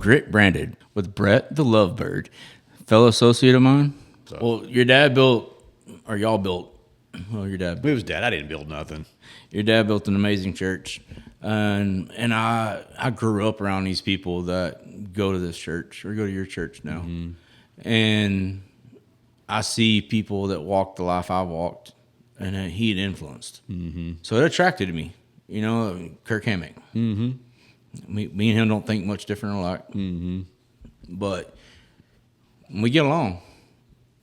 Grit Branded with Brett the Lovebird, fellow associate of mine. So. Well, your dad built, or y'all built, well, your dad It was Dad. I didn't build nothing. Your dad built an amazing church, and I grew up around these people that go to this church or go to your church now, and I see people that walk the life I walked, and that he had influenced. So it attracted me. You know, Kirk Hammett. Me and him don't think much different alike, but we get along.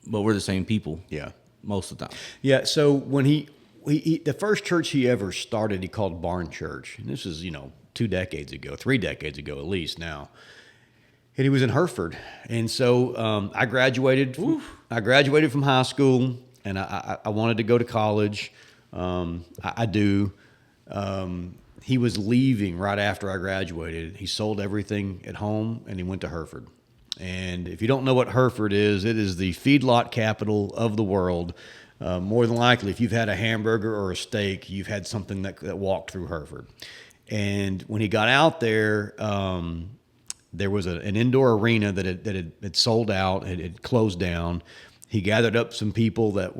But we're the same people. Yeah. Most of the time. Yeah. So when he the first church he ever started, he called Barn Church. And this is, 3 decades ago at least now. And he was in Hereford. And so I graduated. I graduated from high school, and I wanted to go to college. I do. He was leaving right after I graduated. He sold everything at home, and he went to Hereford. And if you don't know what Hereford is, it is the feedlot capital of the world. More than likely, if you've had a hamburger or a steak, you've had something that walked through Hereford. And when he got out there, there was an indoor arena that had sold out, had closed down. He gathered up some people that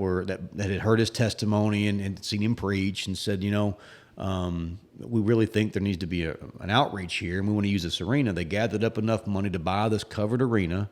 had heard his testimony and seen him preach, and said, we really think there needs to be an outreach here, and we want to use this arena. They gathered up enough money to buy this covered arena,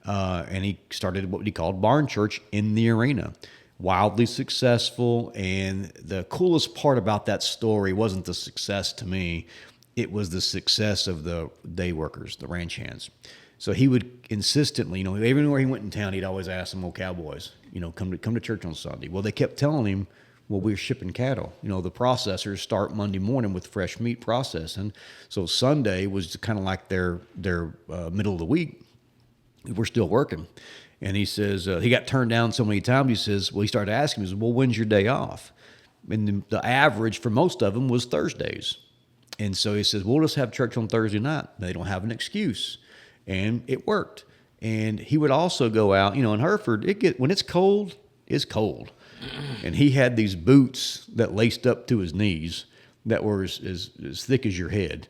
and he started what he called Barn Church in the arena. Wildly successful, and the coolest part about that story wasn't the success to me. It was the success of the day workers, the ranch hands. So he would insistently, everywhere he went in town, he'd always ask them, cowboys, come to church on Sunday. Well, they kept telling him, well, we're shipping cattle. The processors start Monday morning with fresh meat processing. So Sunday was kind of like their middle of the week. We're still working. And he says, he got turned down so many times. He says, he started asking me, well, when's your day off? And the average for most of them was Thursdays. And so he says, we'll just have church on Thursday night. They don't have an excuse. And it worked. And he would also go out, in Hereford, when it's cold, it's cold. And he had these boots that laced up to his knees that were as thick as your head.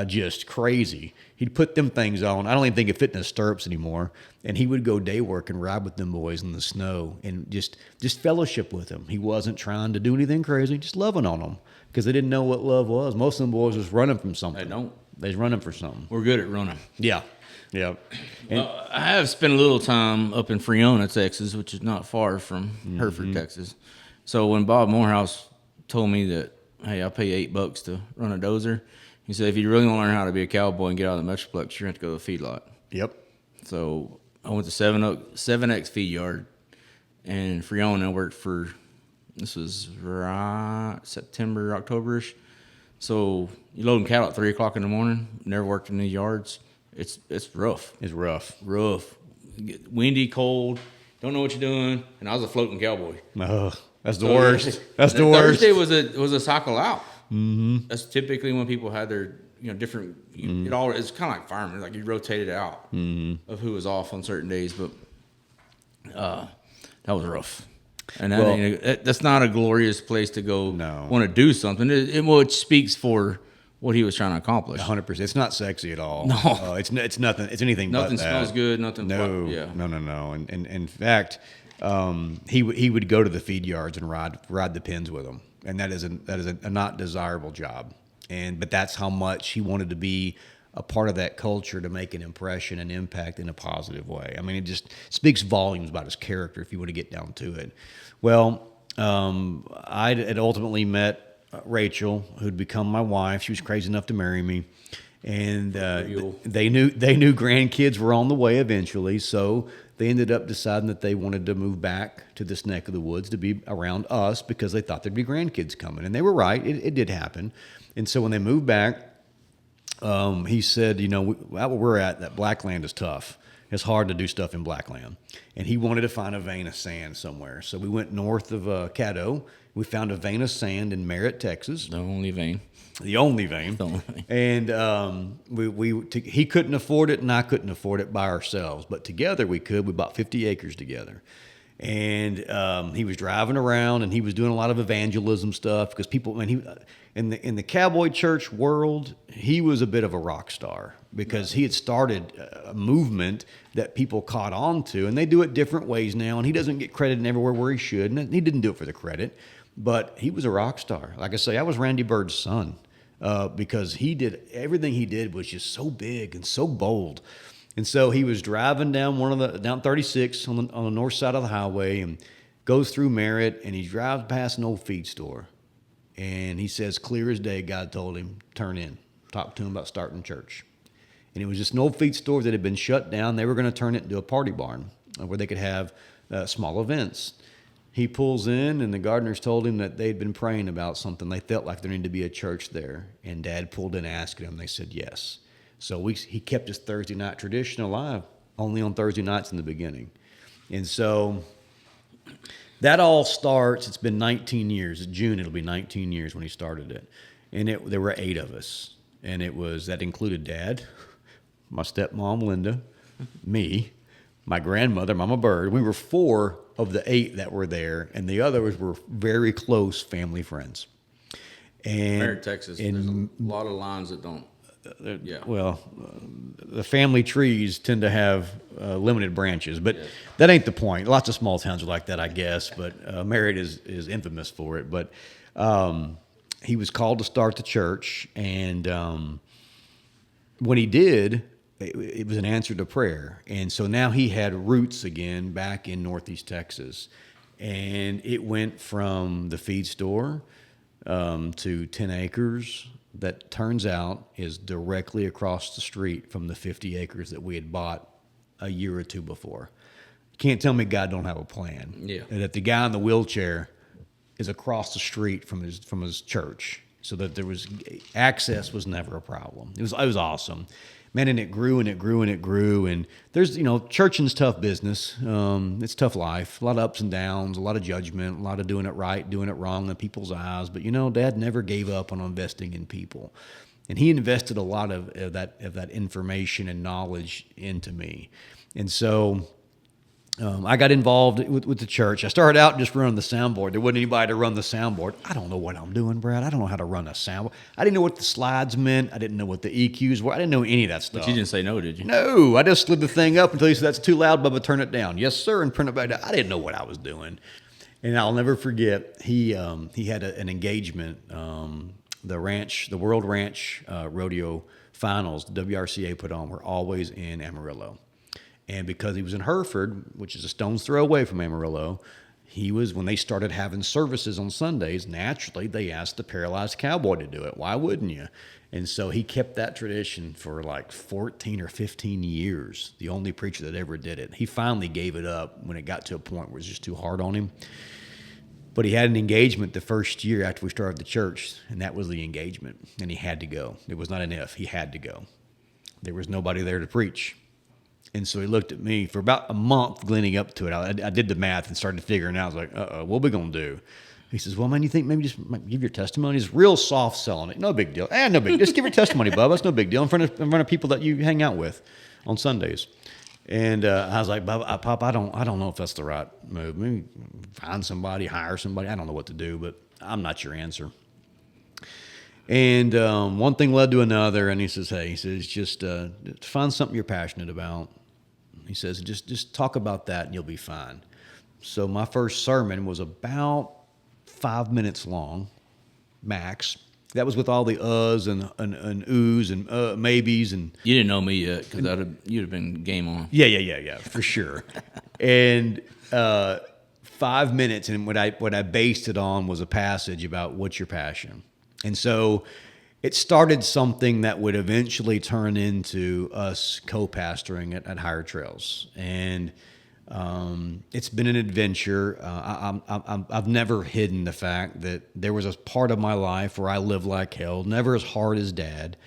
Just crazy. He'd put them things on. I don't even think it fit in his stirrups anymore. And he would go day work and ride with them boys in the snow and just fellowship with them. He wasn't trying to do anything crazy, just loving on them because they didn't know what love was. Most of them boys was running from something. They don't. They's running for something. We're good at running. Yeah. Yeah. Well, I have spent a little time up in Freona, Texas, which is not far from Hereford, Texas. So when Bob Morehouse told me that, hey, I'll pay $8 to run a dozer, he said, if you really want to learn how to be a cowboy and get out of the Metroplex, you're going to have to go to the feedlot. Yep. So I went to 7X Feed Yard, and Freona worked for, this was right September, October-ish. So you loading cattle at 3 o'clock in the morning, never worked in these yards. It's rough. It's rough. Rough. Windy, cold, don't know what you're doing, and I was a floating cowboy. Oh, that's the worst. That's the worst. Thursday was a cycle out. Mm-hmm. That's typically when people had their different. It all it's kind of like firemen, like you rotated out of who was off on certain days, but that was rough. And that's not a glorious place to go. No. Want to do something. It speaks for what he was trying to accomplish. 100%. It's not sexy at all. No, it's nothing. It's anything. Nothing but that. smells good. Nothing. No. Yeah. No. And in fact, he would go to the feed yards and ride the pens with them, and that is a not desirable job. But that's how much he wanted to be a part of that culture to make an impression and impact in a positive way. I mean, it just speaks volumes about his character if you want to get down to it. Well, I had ultimately met Rachel, who'd become my wife. She was crazy enough to marry me, and they knew grandkids were on the way eventually. So they ended up deciding that they wanted to move back to this neck of the woods to be around us because they thought there'd be grandkids coming, and they were right. It did happen. And so when they moved back, he said, where we're at, that black land is tough. It's hard to do stuff in black land. And he wanted to find a vein of sand somewhere. So we went north of Caddo. We found a vein of sand in Merritt, Texas. The only vein. The only vein. And he couldn't afford it, and I couldn't afford it by ourselves. But together we could. We bought 50 acres together. And he was driving around, and he was doing a lot of evangelism stuff because people, when he in the cowboy church world, he was a bit of a rock star because he had started a movement that people caught on to, and they do it different ways now. And he doesn't get credit everywhere where he should, and he didn't do it for the credit, but he was a rock star. Like I say, I was Randy Bird's son because he did everything he did was just so big and so bold. And so he was driving down down 36 on the north side of the highway and goes through Merritt, and he drives past an old feed store. And he says, clear as day, God told him, turn in. Talk to him about starting church. And it was just an old feed store that had been shut down. They were going to turn it into a party barn where they could have small events. He pulls in, and the gardeners told him that they'd been praying about something. They felt like there needed to be a church there. And Dad pulled in asking him. They said yes. So he kept his Thursday night tradition alive, only on Thursday nights in the beginning. And so that all starts, it's been 19 years. In June, it'll be 19 years when he started it. And there were 8 of us. And that included Dad, my stepmom, Linda, me, my grandmother, Mama Bird. We were 4 of the 8 that were there, and the others were very close family friends. And Merritt, Texas, there's a lot of lines that don't. Yeah. Well, the family trees tend to have limited branches, but that ain't the point. Lots of small towns are like that, I guess, but Merritt is infamous for it. But he was called to start the church, and when he did, it was an answer to prayer. And so now he had roots again back in Northeast Texas, and it went from the feed store to 10 acres. That turns out is directly across the street from the 50 acres that we had bought a year or 2 before. You can't tell me God don't have a plan. Yeah. And that the guy in the wheelchair is across the street from his church, so that there was access was never a problem. It was awesome. Man, and it grew and it grew and it grew. And there's, churching's tough business. It's tough life. A lot of ups and downs, a lot of judgment, a lot of doing it right, doing it wrong in people's eyes. But, Dad never gave up on investing in people. And he invested a lot of that information and knowledge into me. And so I got involved with the church. I started out just running the soundboard. There wasn't anybody to run the soundboard. I don't know what I'm doing, Brad. I don't know how to run a soundboard. I didn't know what the slides meant. I didn't know what the EQs were. I didn't know any of that stuff. But you didn't say no, did you? No, I just slid the thing up until he said, that's too loud, Bubba, turn it down. Yes, sir, and print it back down. I didn't know what I was doing. And I'll never forget, he had an engagement, the World Ranch Rodeo Finals, the WRCA put on, were always in Amarillo. And because he was in Hereford, which is a stone's throw away from Amarillo, when they started having services on Sundays, naturally they asked the paralyzed cowboy to do it. Why wouldn't you? And so he kept that tradition for like 14 or 15 years, the only preacher that ever did it. He finally gave it up when it got to a point where it was just too hard on him. But he had an engagement the first year after we started the church, and that was the engagement. And he had to go. It was not an if. He had to go. There was nobody there to preach. And so he looked at me for about a month leading up to it. I did the math and started figuring out. I was like, what are we going to do? He says, well, man, you think maybe just give your testimony? He's real soft selling it. No big deal. No big deal. Just give your testimony, Bubba. It's no big deal in front of people that you hang out with on Sundays. And I was like, Bubba, Pop, I don't know if that's the right move. Maybe find somebody, hire somebody. I don't know what to do, but I'm not your answer. And one thing led to another, and he says, just find something you're passionate about. He says, just talk about that and you'll be fine. So my first sermon was about 5 minutes long, max. That was with all the uhs and oohs and maybes. And you didn't know me yet because you'd have been game on. Yeah, for sure. And 5 minutes, and what I based it on was a passage about what's your passion. And so it started something that would eventually turn into us co-pastoring at Higher Trails. And it's been an adventure. I've never hidden the fact that there was a part of my life where I lived like hell, never as hard as Dad,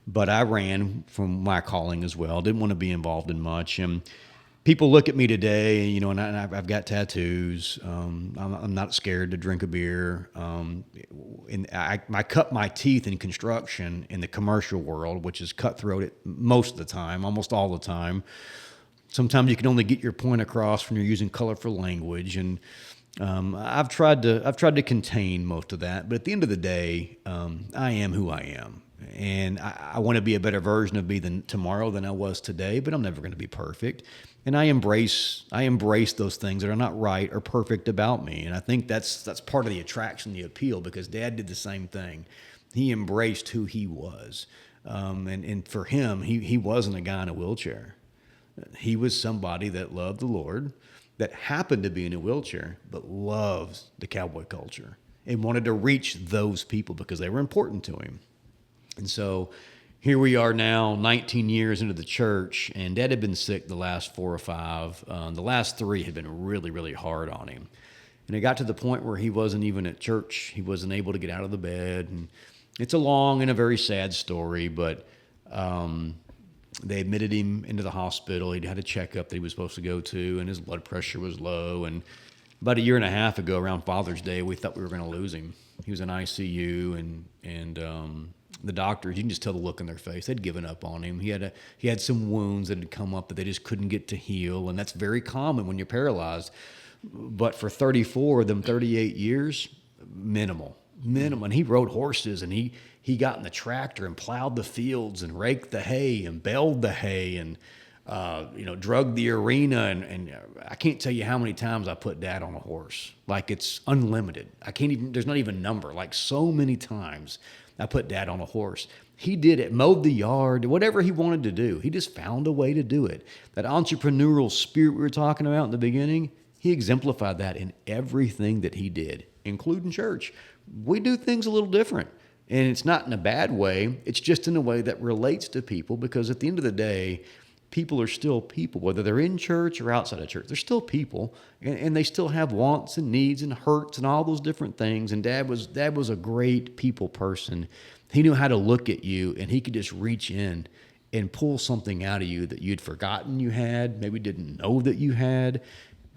but I ran from my calling as well. Didn't want to be involved in much. And people look at me today, and I've got tattoos. I'm not scared to drink a beer. I cut my teeth in construction in the commercial world, which is cutthroat most of the time, almost all the time. Sometimes you can only get your point across when you're using colorful language, and I've tried to contain most of that. But at the end of the day, I am who I am, and I want to be a better version of me tomorrow than I was today. But I'm never going to be perfect, and I embrace those things that are not right or perfect about me. And I think that's part of the attraction, the appeal, because Dad did the same thing. He embraced who he was, and for him, he wasn't a guy in a wheelchair. He was somebody that loved the Lord, that happened to be in a wheelchair, but loves the cowboy culture and wanted to reach those people because they were important to him. And so here we are now, 19 years into the church, and Dad had been sick the last 4 or 5. The last 3 had been really, really hard on him. And it got to the point where he wasn't even at church. He wasn't able to get out of the bed. And it's a long and a very sad story, but they admitted him into the hospital. He'd had a checkup that he was supposed to go to, and his blood pressure was low. And about a year and a half ago, around Father's Day, we thought we were going to lose him. He was in ICU, and the doctors, you can just tell the look in their face. They'd given up on him. He had some wounds that had come up that they just couldn't get to heal, and that's very common when you're paralyzed. But for 34 of them 38 years, minimal. And he rode horses, and he got in the tractor and plowed the fields and raked the hay and baled the hay and drug the arena. And I can't tell you how many times I put Dad on a horse. Like, it's unlimited. There's not even a number. Like, so many times I put Dad on a horse. He did it, mowed the yard, whatever he wanted to do. He just found a way to do it. That entrepreneurial spirit we were talking about in the beginning, he exemplified that in everything that he did, including church. We do things a little different. And it's not in a bad way. It's just in a way that relates to people, because at the end of the day, people are still people, whether they're in church or outside of church. They're still people, and they still have wants and needs and hurts and all those different things. And Dad was a great people person. He knew how to look at you, and he could just reach in and pull something out of you that you'd forgotten you had, maybe didn't know that you had.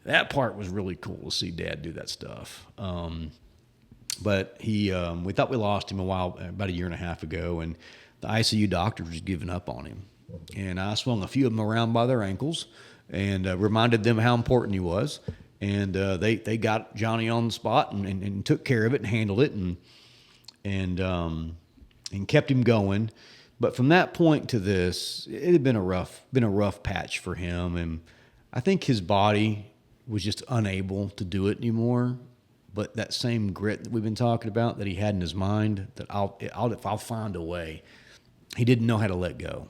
That part was really cool to see Dad do that stuff. But we thought we lost him about a year and a half ago, and the ICU doctors was giving up on him. And I swung a few of them around by their ankles and reminded them how important he was. And they got Johnny on the spot and took care of it and handled it and kept him going. But from that point to this, it had been a rough patch for him, and I think his body was just unable to do it anymore. But that same grit that we've been talking about that he had in his mind, that I'll find a way, he didn't know how to let go.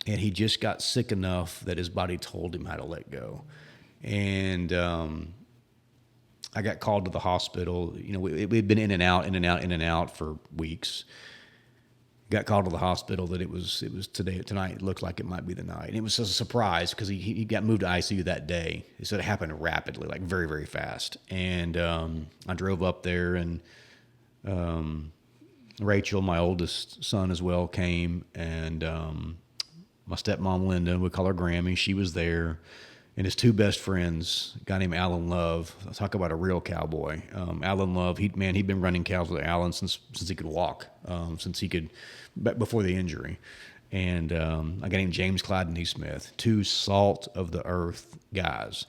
And he just got sick enough that his body told him how to let go. And I got called to the hospital. We'd been in and out for weeks. Got called to the hospital that it was tonight. It looked like it might be the night. And it was a surprise because he got moved to ICU that day. It said it happened rapidly, like very, very fast. And I drove up there, and Rachel, my oldest son as well, came, and my stepmom, Linda, we call her Grammy, she was there, and his 2 best friends, a guy named Alan Love. I'll talk about a real cowboy. Alan Love, he'd been running cows with Alan since he could walk, before the injury. And a guy named James Clyde Neesmith, 2 salt of the earth guys.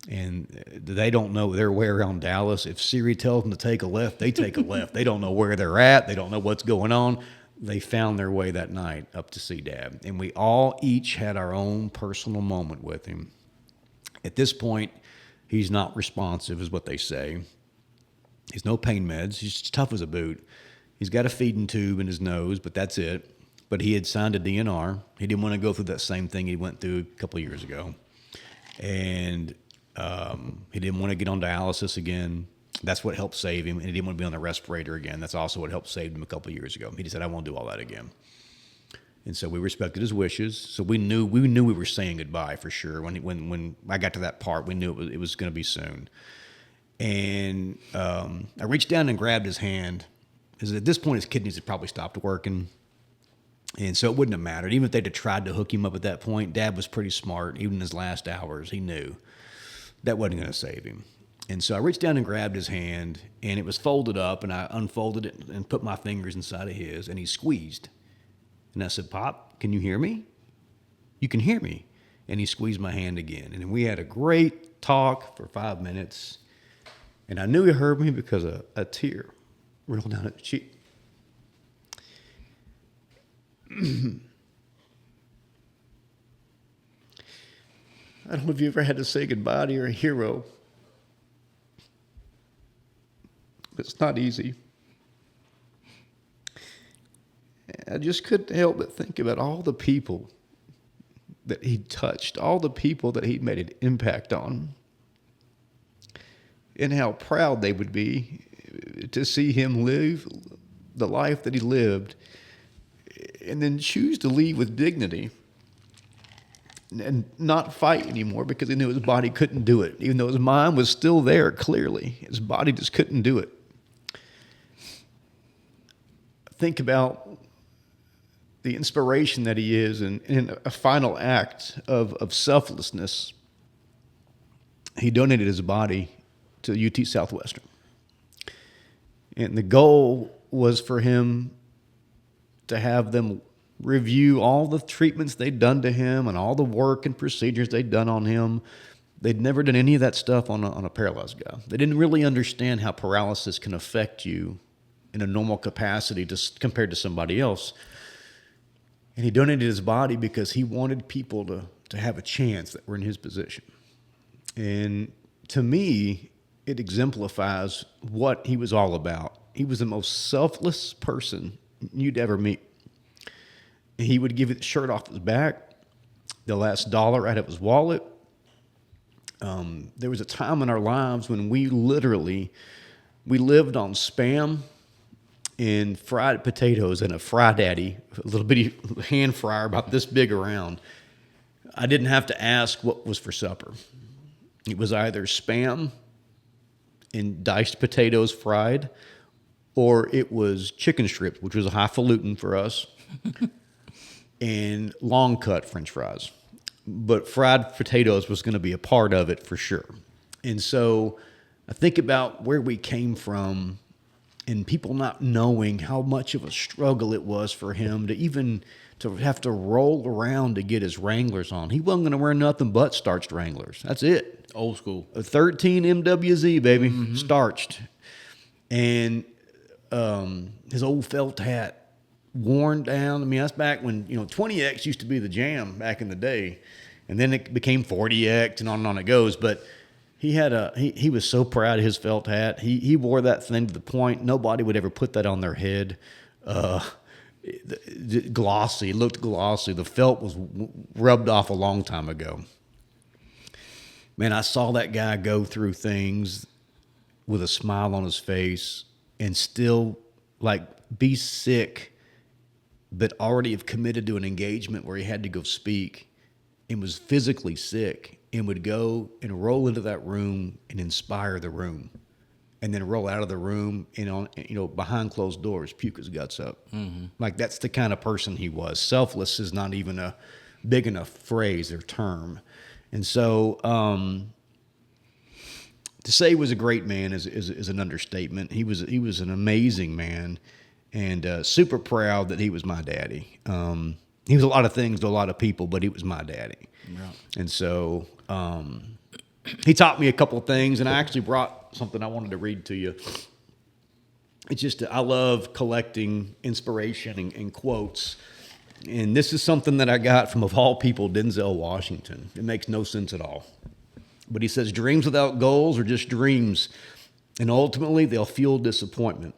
And they don't know their way around Dallas. If Siri tells them to take a left, they take a left. They don't know where they're at. They don't know what's going on. They found their way that night up to see Dad. And we all each had our own personal moment with him. At this point, he's not responsive, is what they say. He's no pain meds. He's tough as a boot. He's got a feeding tube in his nose, but that's it. But he had signed a DNR. He didn't want to go through that same thing he went through a couple of years ago. And he didn't want to get on dialysis again. That's what helped save him. And he didn't want to be on the respirator again. That's also what helped save him a couple of years ago. He just said, I won't do all that again. And so we respected his wishes. So we knew we were saying goodbye for sure. When I got to that part, we knew it was going to be soon. And I reached down and grabbed his hand, because at this point his kidneys had probably stopped working. And so it wouldn't have mattered. Even if they'd have tried to hook him up at that point, Dad was pretty smart. Even in his last hours, he knew that wasn't going to save him. And so I reached down and grabbed his hand, and it was folded up, and I unfolded it and put my fingers inside of his, and he squeezed. And I said, Pop, can you hear me? You can hear me. and he squeezed my hand again. And we had a great talk for 5 minutes. And I knew he heard me because a tear rolled down his cheek. I don't know if you ever had to say goodbye to your hero. It's not easy. I just couldn't help but think about all the people that he'd touched, all the people that he'd made an impact on, and how proud they would be to see him live the life that he lived and then choose to leave with dignity and not fight anymore because he knew his body couldn't do it. Even though his mind was still there, clearly, his body just couldn't do it. Think about the inspiration that he is in a final act of selflessness. He donated his body to UT Southwestern. And the goal was for him to have them review all the treatments they'd done to him and all the work and procedures they'd done on him. They'd never done any of that stuff on a paralyzed guy. They didn't really understand how paralysis can affect you in a normal capacity compared to somebody else. And he donated his body because he wanted people to have a chance that were in his position. And to me, it exemplifies what he was all about. He was the most selfless person you'd ever meet. He would give his shirt off his back, the last dollar out of his wallet. There was a time in our lives when we lived on Spam and fried potatoes and a Fry Daddy, a little bitty hand fryer about this big around. I didn't have to ask what was for supper. It was either Spam and diced potatoes fried, or it was chicken strips, which was a highfalutin for us, and long cut French fries. But fried potatoes was going to be a part of it for sure. And so I think about where we came from and people not knowing how much of a struggle it was for him to even to have to roll around to get his Wranglers on. He wasn't going to wear nothing but starched Wranglers. That's it. Old school. A 13 MWZ, baby, starched. And his old felt hat worn down. I mean, that's back when, 20X used to be the jam back in the day. And then it became 40X and on it goes. But he was so proud of his felt hat. He wore that thing to the point nobody would ever put that on their head. Glossy, it looked glossy. The felt was rubbed off a long time ago. Man, I saw that guy go through things with a smile on his face and still be sick, but already have committed to an engagement where he had to go speak and was physically sick and would go and roll into that room and inspire the room and then roll out of the room and behind closed doors, puke his guts up. Mm-hmm. That's the kind of person he was. Selfless is not even a big enough phrase or term. And so to say he was a great man is an understatement. He was an amazing man and super proud that he was my daddy. He was a lot of things to a lot of people, but he was my daddy. Yeah. And so he taught me a couple of things, and I actually brought something I wanted to read to you. It's just I love collecting inspiration and quotes. And this is something that I got from, of all people, Denzel Washington. It makes no sense at all. But he says, dreams without goals are just dreams, and ultimately they'll fuel disappointment.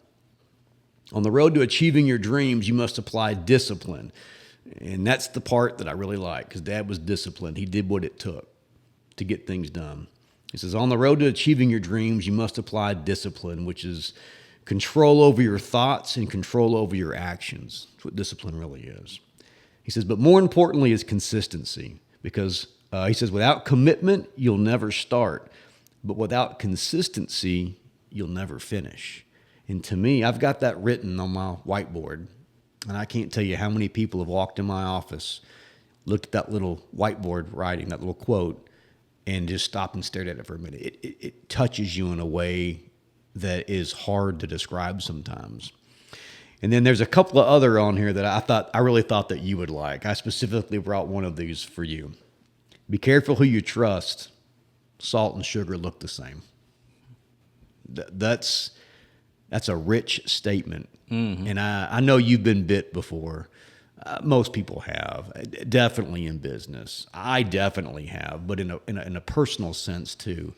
On the road to achieving your dreams, you must apply discipline. And that's the part that I really like, because Dad was disciplined. He did what it took to get things done. He says, on the road to achieving your dreams, you must apply discipline, which is control over your thoughts and control over your actions. That's what discipline really is. He says, but more importantly is consistency, because he says, without commitment, you'll never start. But without consistency, you'll never finish. And to me, I've got that written on my whiteboard. And I can't tell you how many people have walked in my office, looked at that little whiteboard writing, that little quote, and just stopped and stared at it for a minute. It touches you in a way that is hard to describe sometimes. And then there's a couple of other on here that I really thought that you would like. I specifically brought one of these for you. Be careful who you trust. Salt and sugar look the same. That's a rich statement. Mm-hmm. And I know you've been bit before. Most people have, definitely in business. I definitely have, but in a personal sense too.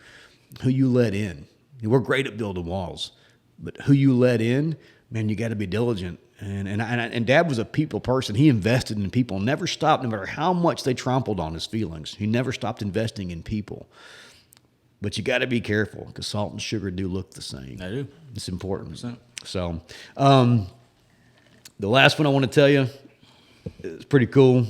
Who you let in. We're great at building walls, but who you let in, man, you got to be diligent. And Dad was a people person. He invested in people, never stopped, no matter how much they trampled on his feelings. He never stopped investing in people. But you got to be careful because salt and sugar do look the same. They do. It's important. 100%. So, the last one I want to tell you is pretty cool.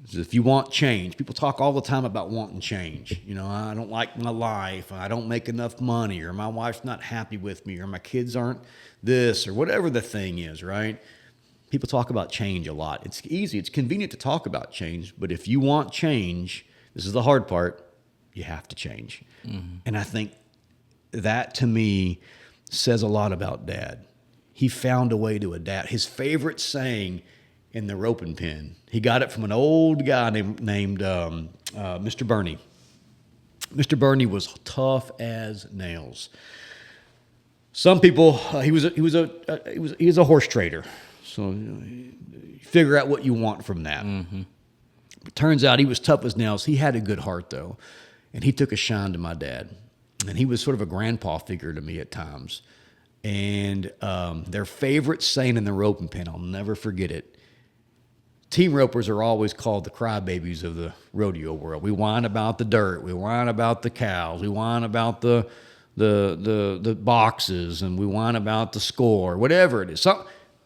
Is if you want change, people talk all the time about wanting change. You know, I don't like my life. I don't make enough money, or my wife's not happy with me, or my kids aren't this, or whatever the thing is, right? People talk about change a lot. It's easy. It's convenient to talk about change. But if you want change, this is the hard part, you have to change. Mm-hmm. And I think that, to me, says a lot about Dad. He found a way to adapt. His favorite saying in the roping pen, he got it from an old guy named Mr. Bernie. Mr. Bernie was tough as nails. Some people, he was a horse trader. So you figure out what you want from that. Mm-hmm. It turns out he was tough as nails. He had a good heart, though, and he took a shine to my dad. And he was sort of a grandpa figure to me at times. And their favorite saying in the roping pen, I'll never forget it. Team ropers are always called the crybabies of the rodeo world. We whine about the dirt. We whine about the cows. We whine about the boxes, and we whine about the score, whatever it is.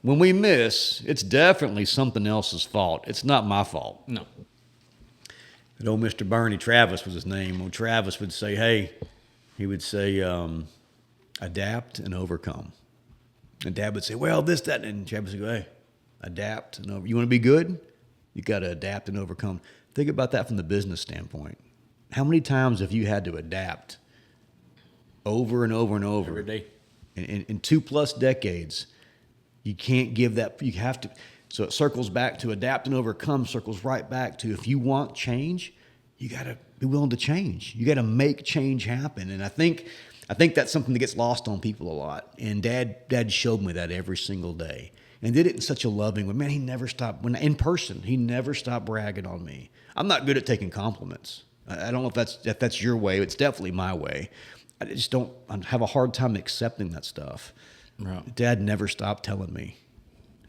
When we miss, it's definitely something else's fault. It's not my fault. No. And old Mr. Bernie, Travis was his name. Old Travis would say, hey, he would say, adapt and overcome. And Dad would say, well, this, that, and Travis would go, hey, adapt and over. You want to be good? You got to adapt and overcome. Think about that from the business standpoint. How many times have you had to adapt over and over and over? Every day. In 2+ decades, you can't give that. You have to. So it circles back to adapt and overcome. Circles right back to if you want change, you got to be willing to change. You got to make change happen. And I think that's something that gets lost on people a lot. And Dad showed me that every single day. And did it in such a loving way. Man, he never stopped. When in person, he never stopped bragging on me. I'm not good at taking compliments. I don't know if that's your way. It's definitely my way. I just don't. I have a hard time accepting that stuff. Right. Dad never stopped telling me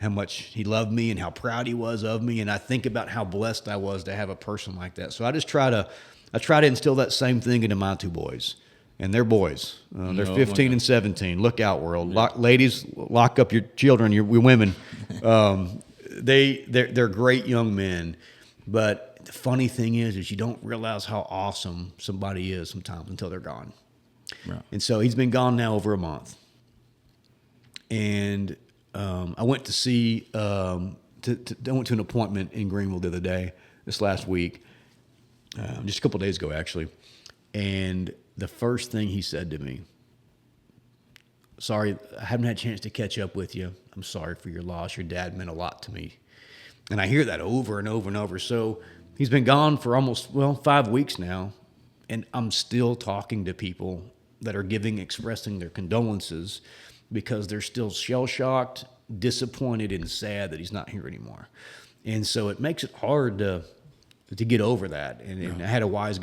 how much he loved me and how proud he was of me. And I think about how blessed I was to have a person like that. So I try to instill that same thing into my two boys. And they're boys. They're 15 and 17. Look out, world. Ladies, lock up your children, your women. They're great young men. But the funny thing is you don't realize how awesome somebody is sometimes until they're gone. Right. And so he's been gone now over a month. And I went to see, I went to an appointment in Greenville the other day, this last week, just a couple of days ago, actually. And the first thing he said to me, sorry, I haven't had a chance to catch up with you. I'm sorry for your loss. Your dad meant a lot to me. And I hear that over and over and over. So he's been gone for almost, 5 weeks now. And I'm still talking to people that are expressing their condolences because they're still shell-shocked, disappointed, and sad that he's not here anymore. And so it makes it hard to get over that. And I had a wise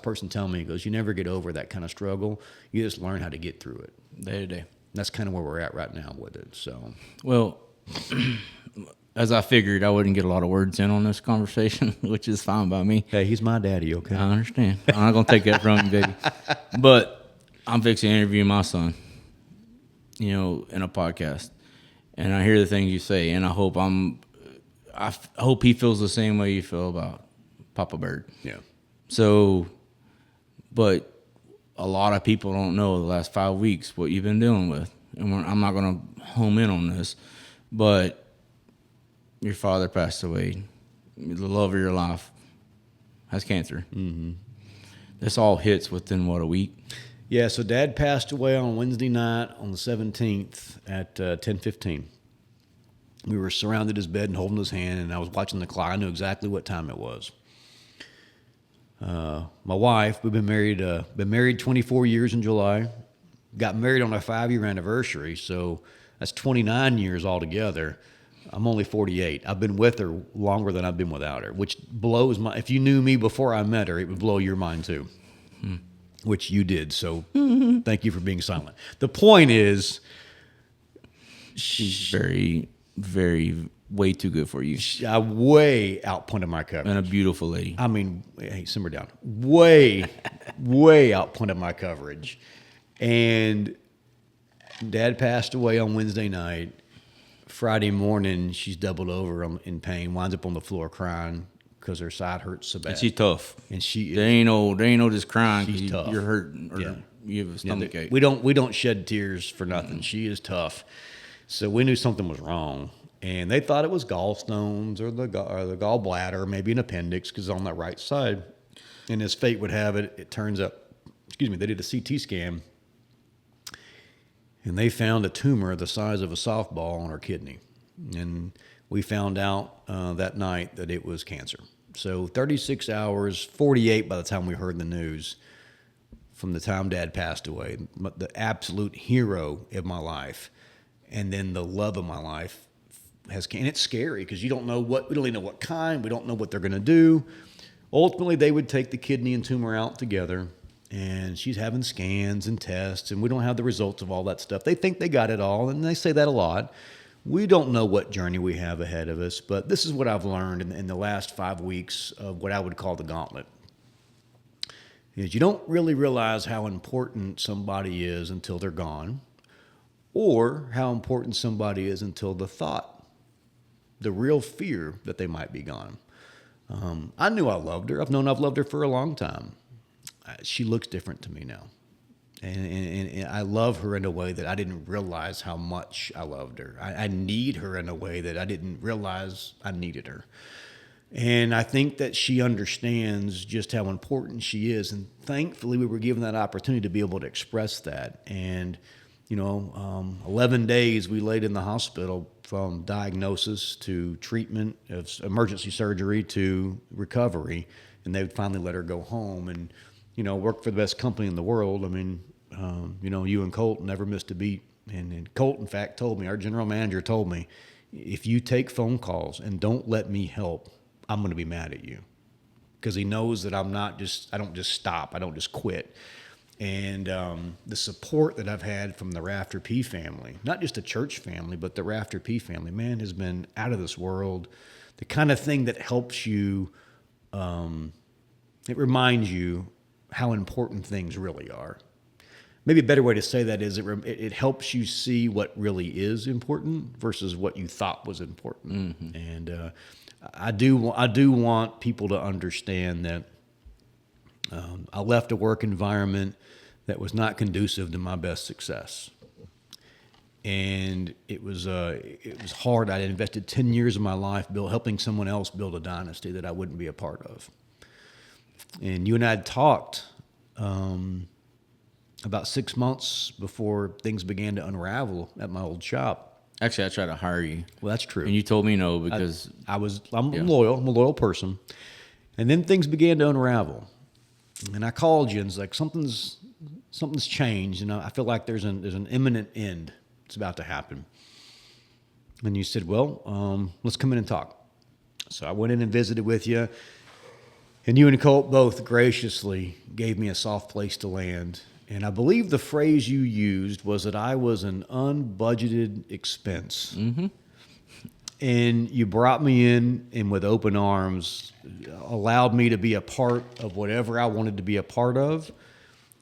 person tell me, he goes, you never get over that kind of struggle. You just learn how to get through it. Day to day. That's kind of where we're at right now with it. So, well, as I figured, I wouldn't get a lot of words in on this conversation, which is fine by me. Hey, he's my daddy, okay? I understand. I'm not going to take that from you, baby. But I'm fixing to interview my son, in a podcast. And I hear the things you say, and I hope he feels the same way you feel about Papa Bird. Yeah. So, but a lot of people don't know the last 5 weeks what you've been dealing with. And I'm not going to home in on this, but your father passed away. The love of your life has cancer. Mm-hmm. This all hits within, a week? Yeah, so Dad passed away on Wednesday night on the 17th at 10:15. We were surrounded his bed and holding his hand, and I was watching the clock. I knew exactly what time it was. My wife, we've been married 24 years in July. Got married on our 5-year anniversary, so that's 29 years altogether. I'm only 48. I've been with her longer than I've been without her, which blows my. If you knew me before I met her, it would blow your mind too, which you did. So thank you for being silent. The point is, She's very, very, way too good for you. I way outpunted my coverage. And a beautiful lady. I mean, hey, simmer down. Way outpunted my coverage. And Dad passed away on Wednesday night. Friday morning, she's doubled over in pain, winds up on the floor crying because her side hurts so bad. And she's tough. And she There ain't no just crying she's tough. you're hurting or you have a stomach ache. We don't shed tears for nothing. She is tough. So we knew something was wrong. And they thought it was gallstones or the gallbladder, maybe an appendix, because on that right side. And as fate would have it, it turns out, they did a CT scan, and they found a tumor the size of a softball on her kidney. And we found out that night that it was cancer. So 36 hours, 48 by the time we heard the news, from the time Dad passed away, the absolute hero of my life, and then the love of my life, and it's scary because we don't really know what kind, we don't know what they're going to do. Ultimately, they would take the kidney and tumor out together, and she's having scans and tests, and we don't have the results of all that stuff. They think they got it all, and they say that a lot. We don't know what journey we have ahead of us, but this is what I've learned in the last 5 weeks of what I would call the gauntlet. Is you don't really realize how important somebody is until they're gone, or how important somebody is until the thought, the real fear that they might be gone. I knew I loved her. I've loved her for a long time. She looks different to me now. And I love her in a way that I didn't realize how much I loved her. I need her in a way that I didn't realize I needed her. And I think that she understands just how important she is. And thankfully, we were given that opportunity to be able to express that. And 11 days we laid in the hospital, from diagnosis to treatment, of emergency surgery to recovery, and they would finally let her go home and, work for the best company in the world. I mean, you and Colt never missed a beat. And Colt, in fact, told me, our general manager told me, if you take phone calls and don't let me help, I'm going to be mad at you. Because he knows that I don't just stop. I don't just quit. And the support that I've had from the Rafter P family, not just the church family, but the Rafter P family, man, has been out of this world. The kind of thing that helps you, it reminds you how important things really are. Maybe a better way to say that is it helps you see what really is important versus what you thought was important. Mm-hmm. And I do want people to understand that I left a work environment that was not conducive to my best success. And it was hard. I invested 10 years of my life helping someone else build a dynasty that I wouldn't be a part of. And you and I had talked about 6 months before things began to unravel at my old shop. Actually, I tried to hire you. Well, that's true. And you told me no because I'm loyal. I'm a loyal person. And then things began to unravel. And I called you and was like, something's changed. I feel like there's an imminent end. It's about to happen. And you said, well, let's come in and talk. So I went in and visited with you. And you and Colt both graciously gave me a soft place to land. And I believe the phrase you used was that I was an unbudgeted expense. Mm-hmm. And you brought me in and with open arms allowed me to be a part of whatever I wanted to be a part of,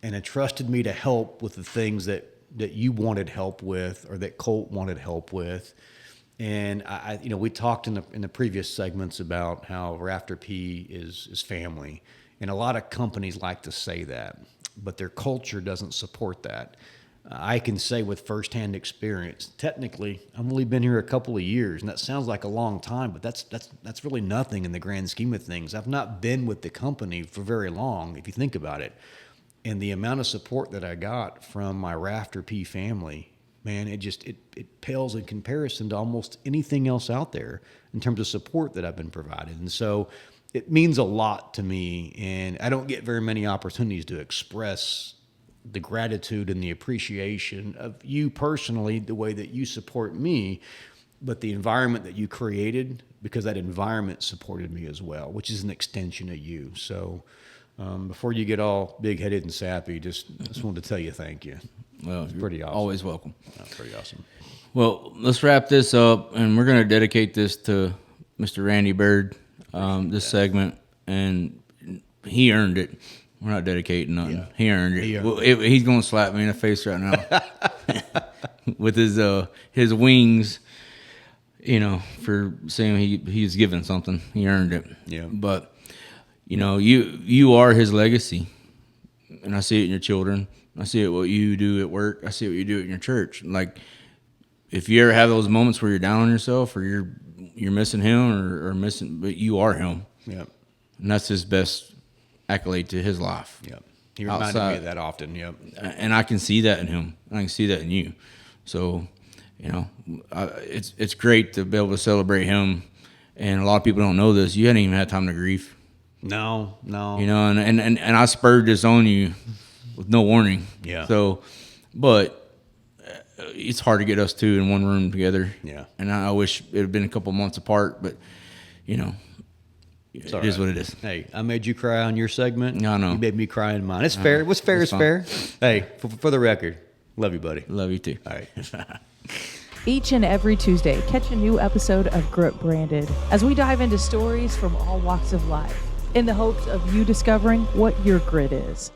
and entrusted me to help with the things that you wanted help with or that Colt wanted help with. And we talked in the previous segments about how Rafter P is family, and a lot of companies like to say that, but their culture doesn't support that. I can say with firsthand experience, technically, I've only been here a couple of years, and that sounds like a long time, but that's really nothing in the grand scheme of things. I've not been with the company for very long, if you think about it. And the amount of support that I got from my Rafter P family, man, it pales in comparison to almost anything else out there in terms of support that I've been provided. And so it means a lot to me, and I don't get very many opportunities to express the gratitude and the appreciation of you personally, the way that you support me, but the environment that you created, because that environment supported me as well, which is an extension of you. So before you get all big-headed and sappy, just wanted to tell you thank you. Well, It's pretty awesome. Always welcome. That's pretty awesome. Well, let's wrap this up, and we're going to dedicate this to Mr. Randy Bird, this segment, and he earned it. We're not dedicating nothing. Yeah. He earned it. He's going to slap me in the face right now with his wings, for saying he's given something. He earned it. Yeah. But, you are his legacy, and I see it in your children. I see it what you do at work. I see what you do in your church. Like, if you ever have those moments where you're down on yourself or you're missing him or missing, but you are him. Yeah. And that's his best accolade to his life. Yeah. He reminded me of that often. Yep. And I can see that in him. I can see that in you. So, it's great to be able to celebrate him. And a lot of people don't know this. You hadn't even had time to grieve. No. And I spurred this on you with no warning. Yeah. So, but it's hard to get us two in one room together. Yeah. And I wish it had been a couple months apart, but it is what it is. Hey, I made you cry on your segment. I know. You made me cry in mine. It's fair. What's fair is fair. Hey, for the record, love you, buddy. Love you too. All right. Each and every Tuesday, catch a new episode of Grit Branded as we dive into stories from all walks of life in the hopes of you discovering what your grit is.